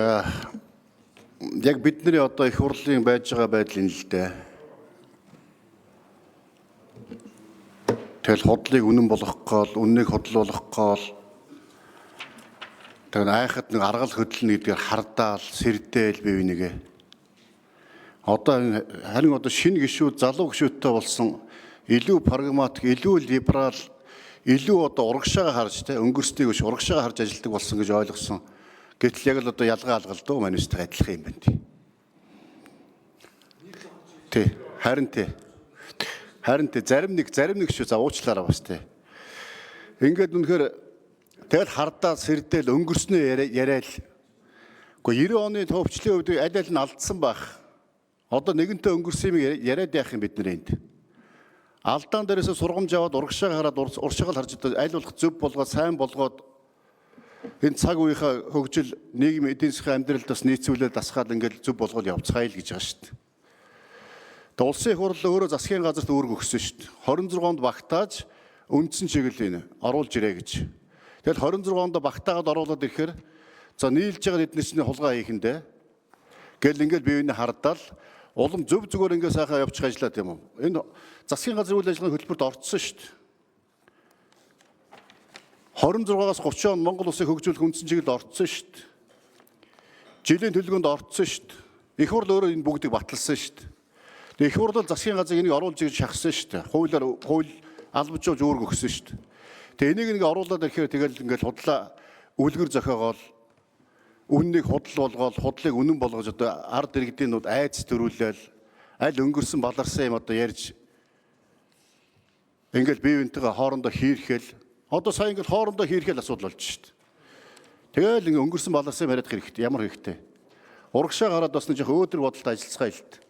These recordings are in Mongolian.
Яг бидний одоо их хурлын байж байгаа байдал энэ л дээ. Тэгэл хотлыг үнэн болгох гол, үннийг хотлуулах гол. Тэгвэл айхад нэг аргал хөдлөнө гэдгээр хардаал, сэрдээл бив нэгэ. Одоо харин одоо шинэ гишүүд, залуу гишүүдтэй болсон илүү прагматик, илүү либерал, илүү одоо урагшаага харж өнгөрснийг биш урагшаага харж ажилладаг болсон гэж ойлгосон. Гэтэл яг л одоо ялгаа алгалдуу манайстай адилхан юм байна. Тий. Харин зарим нэг шүү за уучлаарай бас тий. Ингээд үнэхээр тэгэл хардаа сэрдээл өнгөрснөө яриад. Гэхдээ 90 оны төвчлийн үед аль аль нь алдсан байх. Одоо нэгэнтээ өнгөрсөн юм яриад яах юм бид нэр энд. Алдаан дээрээс сургамж аваад урагшаага хараад уршигал харж аль болох зөв болгоод сайн болгоод энэ цаг үеийнхээ хөгжил нийгмийн эдийн засгийн амьдралд бас нийцүүлээд дасгаад ингээд зөв болгоод явцгаая л гэж байгаа шүү дээ. Тэгээ улсын их хурл өөрөө засгийн газарт үүрэг өгсөн шүү дээ. 26-нд багтааж үндсэн чиглэлийг оруулж ирээ гэж. Тэгэл 26-нд багтаагаад оруулаад ирэхээр за нийлж байгаа эднэрчний хулгай хийхэндээ гэл ингээд биеийг хардаал улам зөв зүгээр ингээд сайхан явчих ажиллаа тийм үү. Энэ засгийн газрын үйл ажиллагааны хөтөлбөрт орцсон шүү дээ. 26-аас 30 он Монгол улсыг хөгжүүлэх үндсэн чиглэлд орцсон шүү дээ. Жилийн төлөвлөгөөнд орцсон шүү дээ. Их хурл өөрөө энэ бүгдийг баталсан шүү дээ. Тэгээ их хурл засгийн газрыг энийг оруулж ирж шахсан шүү дээ. Хууль албажуулж үүрэг өгсөн шүү дээ. Тэгээ энийг нэг оруулаад ирэхээр тэгэл ингээд худлаа үлгэр зохиогоол үннийг худал болгоол худлыг үнэн болгож одоо ард иргэдийнүүд айц төрүүлээл аль өнгөрсөн баларсан юм одоо ярьж ингээд бие биентэйгээ хоорондоо хийрхэл одоо сайн ингээд хоорондоо хийрхэл асуудал болж шүү дээ. Тэгэл ингээд өнгөрсөн баларсан яриад хэрэгтэй ямар хэрэгтэй. Урагшаа гараад бас нэг жоохон өөдрөг бодолтой ажиллацгаая л дээ.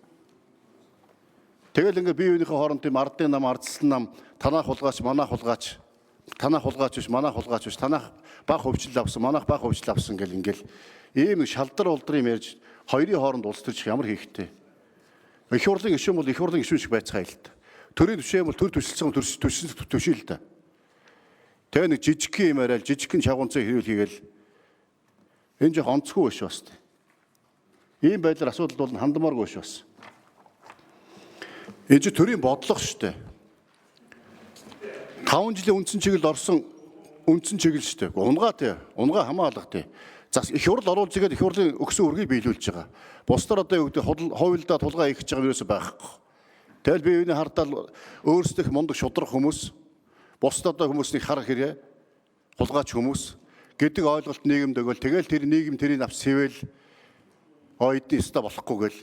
Тэгэл ингээд бие биенийхээ хооронд тийм ардын нам, ардсан нам, танах хулгаач, манах хулгаач, танах хулгаач биш, манах хулгаач биш, танах баг хөвчлөл авсан, манах баг хөвчлөл авсан гэл ингээл ийм шалдар улдар юм ярьж хоёрын хооронд улс төрчих ямар хэрэгтэй. Их хурлын гишүүн бол их хурлын гишүүн шиг байцгаая л дээ. Төрийн түвшин бол төр төсөлсөн түвшин л дээ. Тэгээ нэг жижигхэн юм яриад жижигхэн шагуунцаа хэрүүл хийгээл энэ жоо онцгүй биш бас. Ийм байдлаар асуудал бол хандмааргүй биш бас. Энэ ч төрийн бодлого шүү дээ. 5 жилийн үндсэн чиглэлд орсон үндсэн чиглэл шүү дээ. Унгаа тий. Унгаа хамгаалах тий. За их хурл оруулж игээд их хурлын өгсөн үргийг биелүүлж байгаа. Бусдаар одоо юу гэдэг хуулиудаа тулгаа хийх гэж байгаа юусоо байхгүй. Тэгэл бие биений хардаал өөрсдөх мундаг шудрах хүмүүс бусдад одоо хүмүүсний хар хэрэг хулгаач хүмүүс гэдэг ойлголт нийгэмд өгөөл тэгэл тэр нийгэм тэрийг авч сэвэл эдний өстө болохгүй гэл.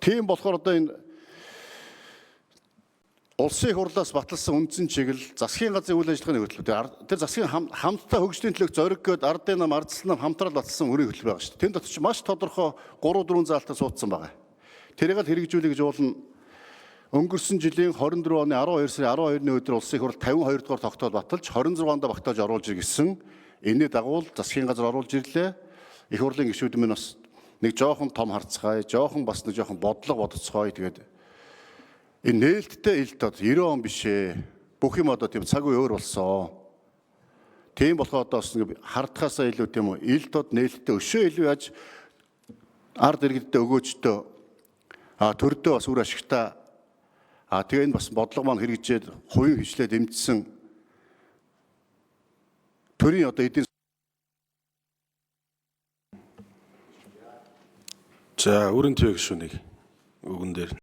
Тийм болохоор одоо энэ улсын их хурлаас баталсан үндсэн чиглэл засгийн газрын үйл ажиллагааны хөтөлбөр. Тэр засгийн хамтдаа хөгжлийн төлөөх зориг гээд ардын нам, ардсан нам хамтрал баталсан өрийн хөтөлбөр байгаа шүү дээ. Тэнд дотор ч маш тодорхой 3-4 заалтаа суудсан байгаа. Тэрийг л хэрэгжүүлэх гэж уулна. Өнгөрсөн жилийн 24 оны 12 сарын 12-ны өдөр улсын их хурл 52 дугаар тогтоол баталж 26-нд багтааж оруулж ирсэн. Энэний дагуу засгийн газар оруулж ирлээ. Их хурлын гишүүд минь бас нэг жоохон том харцгаая, жоохон бас нэг жоохон бодлого бодоцгоё тэгээд энэ нээлттэй ил тод 90 он биш ээ. Бүх юм одоо тийм цаг үе өөр болсон. Тийм болохоор одоо бас нэг хардхаасаа илүү тийм үү ил тод нээлттэй өшөө илүү яаж ард иргэдтэй өгөөжтэй төрдөө бас үр ашигтай тэгээ энэ бас бодлого маань хэрэгжээд хувийн хвшлээд эмчсэн төрийн одоо эдийн за өрн төв гишүүнийг үгэн дээр